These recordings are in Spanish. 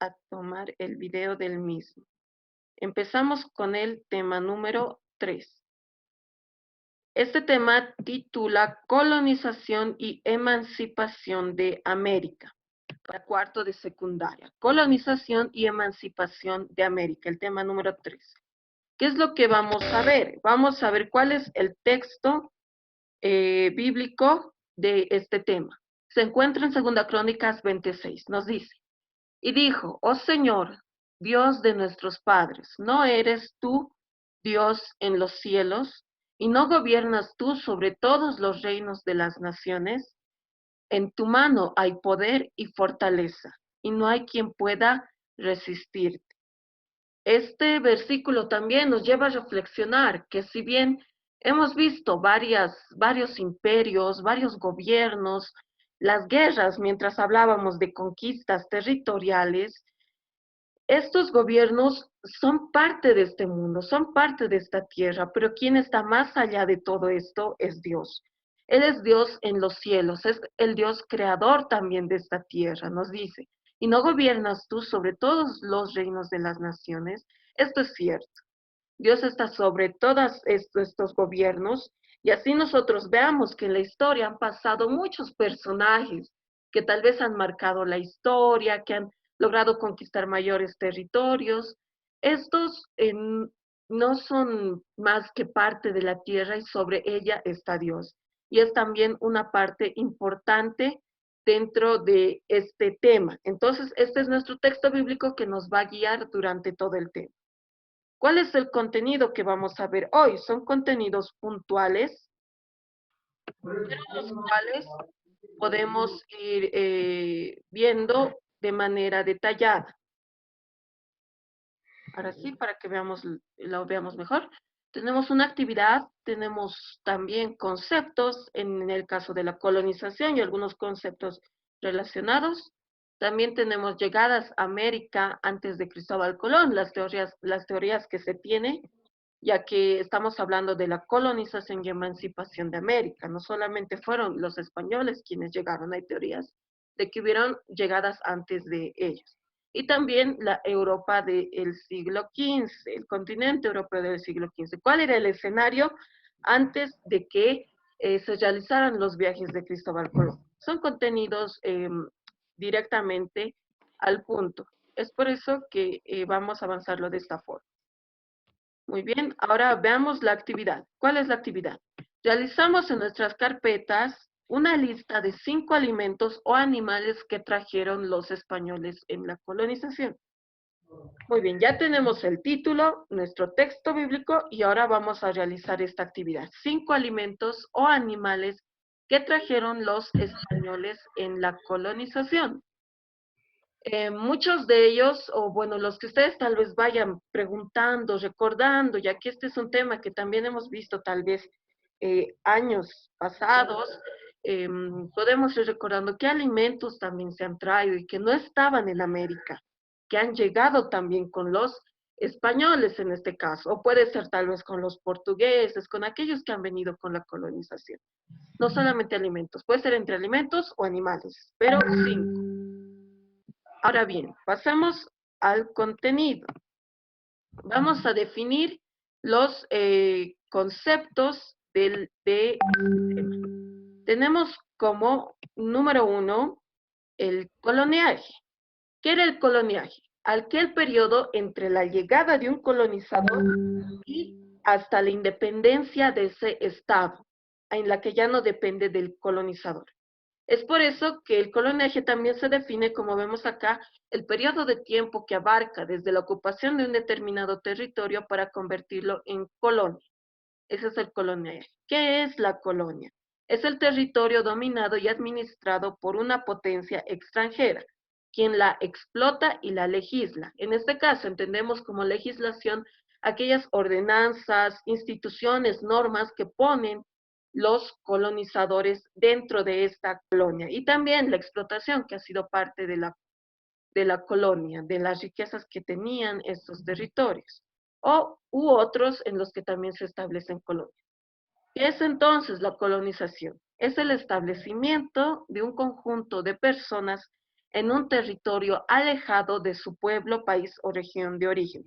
a tomar el video del mismo. Empezamos con el tema número 3. Este tema titula Colonización y Emancipación de América. Para cuarto de secundaria. Colonización y Emancipación de América. El tema número 3. ¿Qué es lo que vamos a ver? Vamos a ver cuál es el texto bíblico de este tema. Se encuentra en 2 Crónicas 26. Nos dice: y dijo: oh Señor, Dios de nuestros padres, ¿no eres tú Dios en los cielos? ¿Y no gobiernas tú sobre todos los reinos de las naciones? En tu mano hay poder y fortaleza, y no hay quien pueda resistirte. Este versículo también nos lleva a reflexionar que si bien hemos visto varios imperios, varios gobiernos, las guerras, mientras hablábamos de conquistas territoriales, estos gobiernos son parte de este mundo, son parte de esta tierra, pero quien está más allá de todo esto es Dios. Él es Dios en los cielos, es el Dios creador también de esta tierra, nos dice. ¿Y no gobiernas tú sobre todos los reinos de las naciones? Esto es cierto. Dios está sobre todos estos gobiernos, y así nosotros veamos que en la historia han pasado muchos personajes que tal vez han marcado la historia, que han logrado conquistar mayores territorios. Estos no son más que parte de la tierra, y sobre ella está Dios. Y es también una parte importante dentro de este tema. Entonces, este es nuestro texto bíblico que nos va a guiar durante todo el tema. ¿Cuál es el contenido que vamos a ver hoy? Son contenidos puntuales, pero los cuales podemos ir viendo de manera detallada. Ahora sí, para que lo veamos mejor. Tenemos una actividad, tenemos también conceptos, en el caso de la colonización y algunos conceptos relacionados. También tenemos llegadas a América antes de Cristóbal Colón, las teorías que se tienen, ya que estamos hablando de la colonización y emancipación de América. No solamente fueron los españoles quienes llegaron, hay teorías de que hubieron llegadas antes de ellos. Y también la Europa del siglo XV, el continente europeo del siglo XV. ¿Cuál era el escenario antes de que se realizaran los viajes de Cristóbal Colón? Son contenidos directamente al punto. Es por eso que vamos a avanzarlo de esta forma. Muy bien, ahora veamos la actividad. ¿Cuál es la actividad? Realizamos en nuestras carpetas una lista de 5 alimentos o animales que trajeron los españoles en la colonización. Muy bien, ya tenemos el título, nuestro texto bíblico, y ahora vamos a realizar esta actividad. 5 alimentos o animales que trajeron los españoles en la colonización. Muchos de ellos, o bueno, los que ustedes tal vez vayan preguntando, recordando, ya que este es un tema que también hemos visto tal vez años pasados, podemos ir recordando qué alimentos también se han traído y que no estaban en América, que han llegado también con los españoles en este caso, o puede ser tal vez con los portugueses, con aquellos que han venido con la colonización. No solamente alimentos, puede ser entre alimentos o animales, pero 5. Ahora bien, pasamos al contenido. Vamos a definir los conceptos de este tema. Tenemos como número 1 el coloniaje. ¿Qué era el coloniaje? Aquel periodo entre la llegada de un colonizador y hasta la independencia de ese estado, en la que ya no depende del colonizador. Es por eso que el coloniaje también se define, como vemos acá, el periodo de tiempo que abarca desde la ocupación de un determinado territorio para convertirlo en colonia. Ese es el coloniaje. ¿Qué es la colonia? Es el territorio dominado y administrado por una potencia extranjera, quien la explota y la legisla. En este caso entendemos como legislación aquellas ordenanzas, instituciones, normas que ponen los colonizadores dentro de esta colonia, y también la explotación que ha sido parte de la colonia, de las riquezas que tenían estos territorios, u otros en los que también se establecen colonias. ¿Qué es entonces la colonización? Es el establecimiento de un conjunto de personas en un territorio alejado de su pueblo, país o región de origen,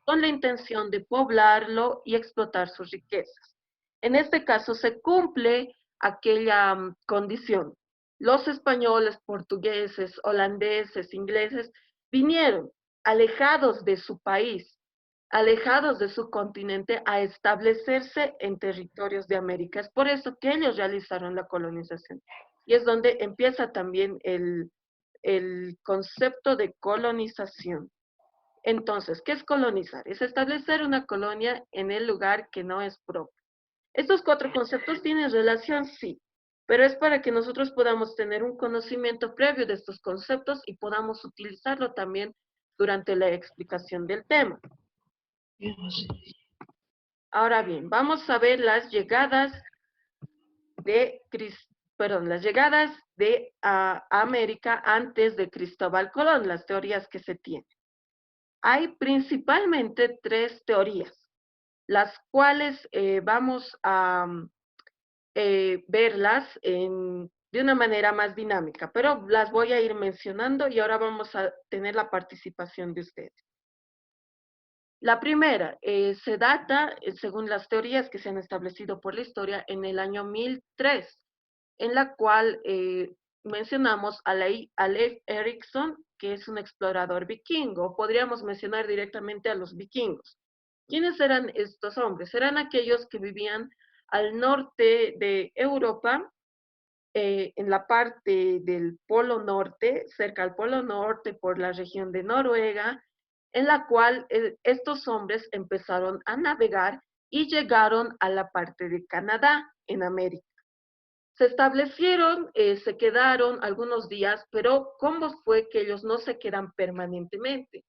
con la intención de poblarlo y explotar sus riquezas. En este caso se cumple aquella condición. Los españoles, portugueses, holandeses, ingleses vinieron alejados de su país, alejados de su continente, a establecerse en territorios de América. Es por eso que ellos realizaron la colonización. Y es donde empieza también el concepto de colonización. Entonces, ¿qué es colonizar? Es establecer una colonia en el lugar que no es propio. Estos cuatro conceptos tienen relación, sí, pero es para que nosotros podamos tener un conocimiento previo de estos conceptos y podamos utilizarlo también durante la explicación del tema. Ahora bien, vamos a ver las llegadas de América antes de Cristóbal Colón, las teorías que se tienen. Hay principalmente tres teorías, las cuales vamos a verlas de una manera más dinámica, pero las voy a ir mencionando y ahora vamos a tener la participación de ustedes. La primera se data, según las teorías que se han establecido por la historia, en el año 1003, en la cual mencionamos a Leif Erikson, que es un explorador vikingo. Podríamos mencionar directamente a los vikingos. ¿Quiénes eran estos hombres? Eran aquellos que vivían al norte de Europa, en la parte del Polo Norte, cerca al Polo Norte, por la región de Noruega, en la cual estos hombres empezaron a navegar y llegaron a la parte de Canadá, en América. Se establecieron, se quedaron algunos días, pero ¿cómo fue que ellos no se quedan permanentemente?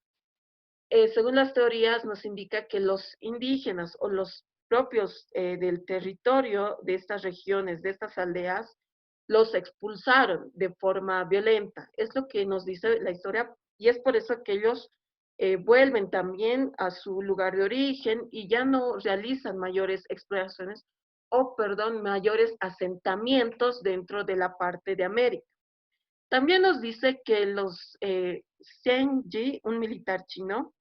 Según las teorías, nos indica que los indígenas o los propios del territorio de estas regiones, de estas aldeas, los expulsaron de forma violenta. Es lo que nos dice la historia y es por eso que ellos vuelven también a su lugar de origen y ya no realizan mayores exploraciones o, perdón, mayores asentamientos dentro de la parte de América. También nos dice que los Zheng Yi, un militar chino,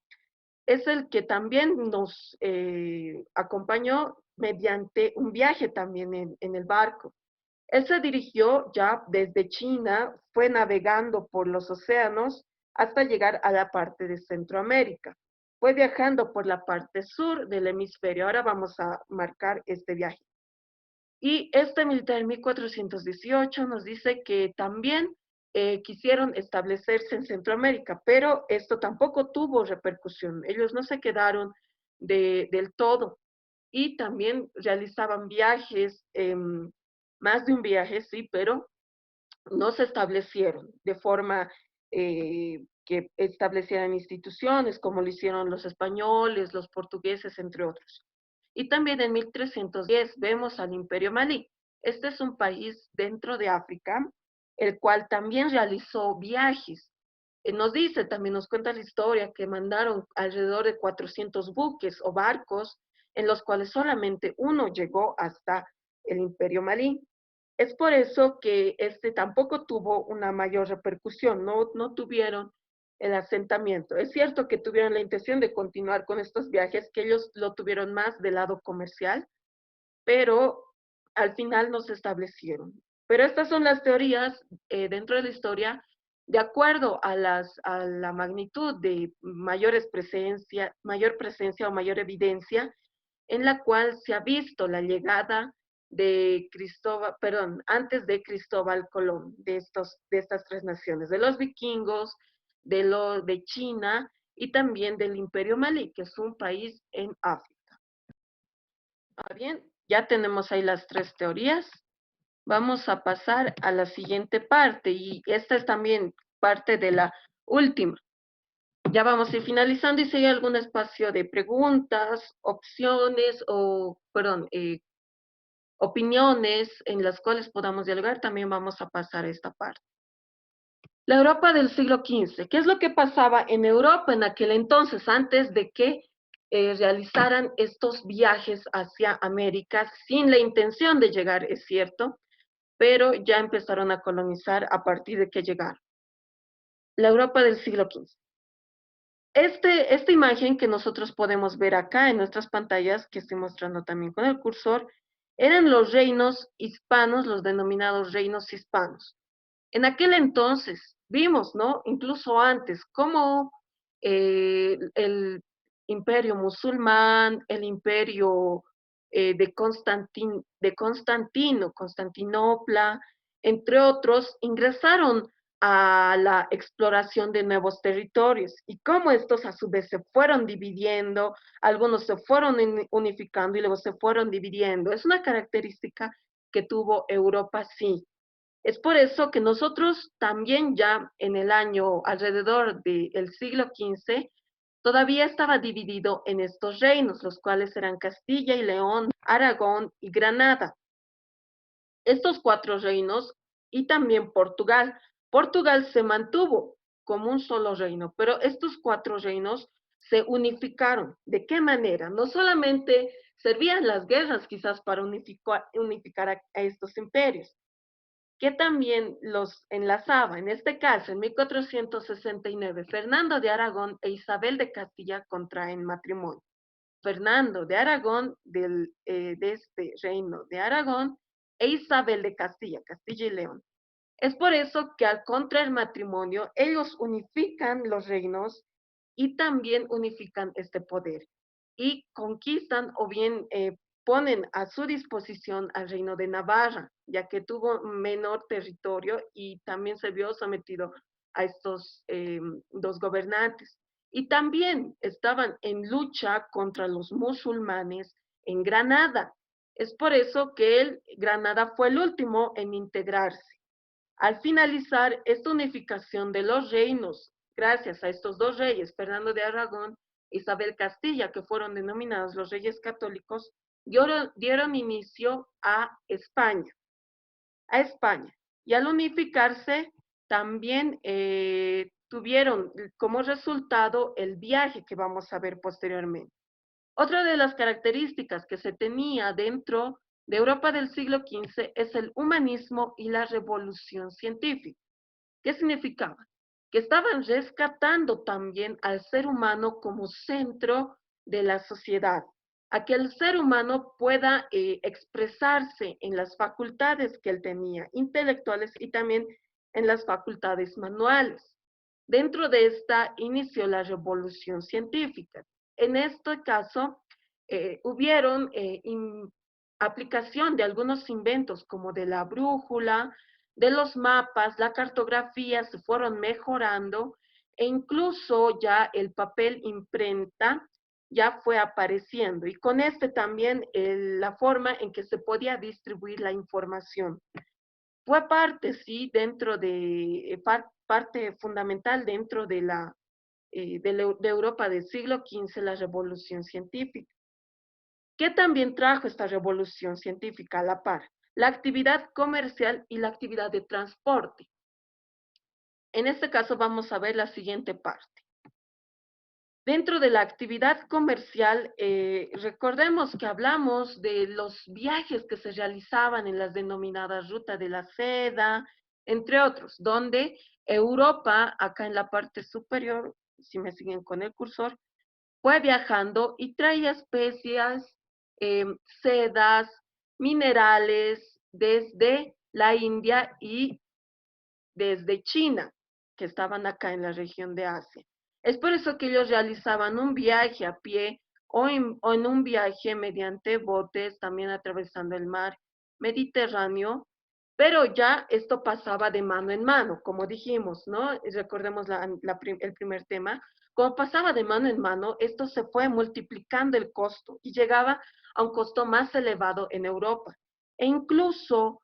es el que también nos acompañó mediante un viaje también en el barco. Él se dirigió ya desde China, fue navegando por los océanos hasta llegar a la parte de Centroamérica. Fue viajando por la parte sur del hemisferio. Ahora vamos a marcar este viaje. Y este militar en 1418 nos dice que también quisieron establecerse en Centroamérica, pero esto tampoco tuvo repercusión. Ellos no se quedaron del todo y también realizaban viajes, más de un viaje, sí, pero no se establecieron de forma que establecieran instituciones como lo hicieron los españoles, los portugueses, entre otros. Y también en 1310 vemos al Imperio Malí. Este es un país dentro de África, el cual también realizó viajes. Nos dice, también nos cuenta la historia, que mandaron alrededor de 400 buques o barcos, en los cuales solamente uno llegó hasta el Imperio Malí. Es por eso que este tampoco tuvo una mayor repercusión, no tuvieron el asentamiento. Es cierto que tuvieron la intención de continuar con estos viajes, que ellos lo tuvieron más del lado comercial, pero al final no se establecieron. Pero estas son las teorías dentro de la historia, de acuerdo a la magnitud de mayor presencia o mayor evidencia, en la cual se ha visto la llegada de Cristóbal, perdón, antes de Cristóbal Colón, de estas tres naciones, de los vikingos, de China y también del Imperio Malí, que es un país en África. Ah, bien, ya tenemos ahí las tres teorías. Vamos a pasar a la siguiente parte y esta es también parte de la última. Ya vamos a ir finalizando y si hay algún espacio de preguntas, opciones o, perdón, opiniones en las cuales podamos dialogar, también vamos a pasar a esta parte. La Europa del siglo XV. ¿Qué es lo que pasaba en Europa en aquel entonces, antes de que realizaran estos viajes hacia América sin la intención de llegar, es cierto, pero ya empezaron a colonizar a partir de que llegaron? la Europa del siglo XV. Esta imagen que nosotros podemos ver acá en nuestras pantallas, que estoy mostrando también con el cursor, eran los reinos hispanos, los denominados reinos hispanos. En aquel entonces vimos, ¿no? Incluso antes, cómo el imperio musulmán, el imperio de Constantino, Constantinopla, entre otros, ingresaron a la exploración de nuevos territorios y cómo estos a su vez se fueron dividiendo, algunos se fueron unificando y luego se fueron dividiendo. Es una característica que tuvo Europa, sí. Es por eso que nosotros también ya en el año alrededor del siglo XV todavía estaba dividido en estos reinos, los cuales eran Castilla y León, Aragón y Granada. Estos cuatro reinos y también Portugal. Portugal se mantuvo como un solo reino, pero estos cuatro reinos se unificaron. ¿De qué manera? No solamente servían las guerras quizás para unificar a estos imperios, que también los enlazaba. En este caso, en 1469, Fernando de Aragón e Isabel de Castilla contraen matrimonio. Fernando de Aragón, de este reino de Aragón, e Isabel de Castilla, Castilla y León. Es por eso que al contraer matrimonio, ellos unifican los reinos y también unifican este poder y conquistan o bien ponen a su disposición al reino de Navarra, ya que tuvo menor territorio y también se vio sometido a estos dos gobernantes. Y también estaban en lucha contra los musulmanes en Granada. Es por eso que Granada fue el último en integrarse. Al finalizar esta unificación de los reinos, gracias a estos dos reyes, Fernando de Aragón e Isabel Castilla, que fueron denominados los reyes católicos, dieron inicio a España. Y al unificarse, también tuvieron como resultado el viaje que vamos a ver posteriormente. Otra de las características que se tenía dentro de Europa del siglo XV es el humanismo y la revolución científica. ¿Qué significaba? Que estaban rescatando también al ser humano como centro de la sociedad, a que el ser humano pueda expresarse en las facultades que él tenía, intelectuales y también en las facultades manuales. Dentro de esta inició la revolución científica. En este caso, hubieron aplicación de algunos inventos como de la brújula, de los mapas, la cartografía se fueron mejorando e incluso ya el papel imprenta ya fue apareciendo y con este también la forma en que se podía distribuir la información. Fue parte, sí, dentro de, parte fundamental dentro de Europa del siglo XV, la revolución científica. ¿Qué también trajo esta revolución científica a la par? La actividad comercial y la actividad de transporte. En este caso vamos a ver la siguiente parte. Dentro de la actividad comercial, recordemos que hablamos de los viajes que se realizaban en las denominadas rutas de la seda, entre otros, donde Europa, acá en la parte superior, si me siguen con el cursor, fue viajando y traía especias, sedas, minerales desde la India y desde China, que estaban acá en la región de Asia. Es por eso que ellos realizaban un viaje a pie o en un viaje mediante botes, también atravesando el mar Mediterráneo, pero ya esto pasaba de mano en mano, como dijimos, ¿no? Recordemos el primer tema. Como pasaba de mano en mano, esto se fue multiplicando el costo y llegaba a un costo más elevado en Europa. E incluso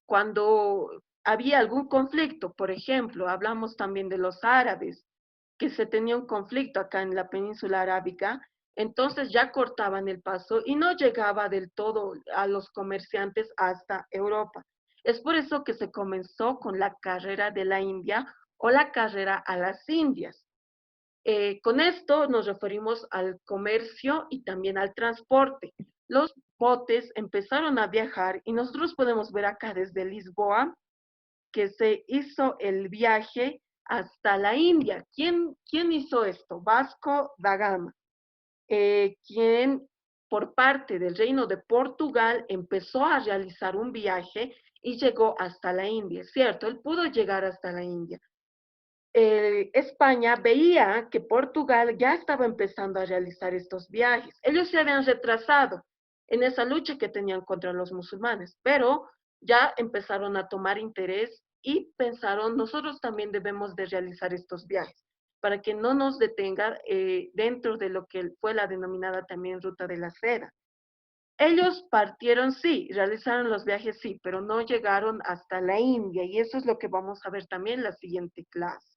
cuando había algún conflicto, por ejemplo, hablamos también de los árabes, que se tenía un conflicto acá en la península arábica, entonces ya cortaban el paso y no llegaba del todo a los comerciantes hasta Europa. Es por eso que se comenzó con la carrera de la India o la carrera a las Indias. Con esto nos referimos al comercio y también al transporte. Los botes empezaron a viajar y nosotros podemos ver acá desde Lisboa que se hizo el viaje hasta la India. ¿Quién hizo esto? Vasco da Gama, quien por parte del Reino de Portugal empezó a realizar un viaje y llegó hasta la India, ¿cierto? Él pudo llegar hasta la India. España veía que Portugal ya estaba empezando a realizar estos viajes. Ellos se habían retrasado en esa lucha que tenían contra los musulmanes, pero ya empezaron a tomar interés y pensaron, nosotros también debemos de realizar estos viajes para que no nos detenga dentro de lo que fue la denominada también Ruta de la Seda. Ellos partieron, sí, realizaron los viajes, sí, pero no llegaron hasta la India y eso es lo que vamos a ver también en la siguiente clase.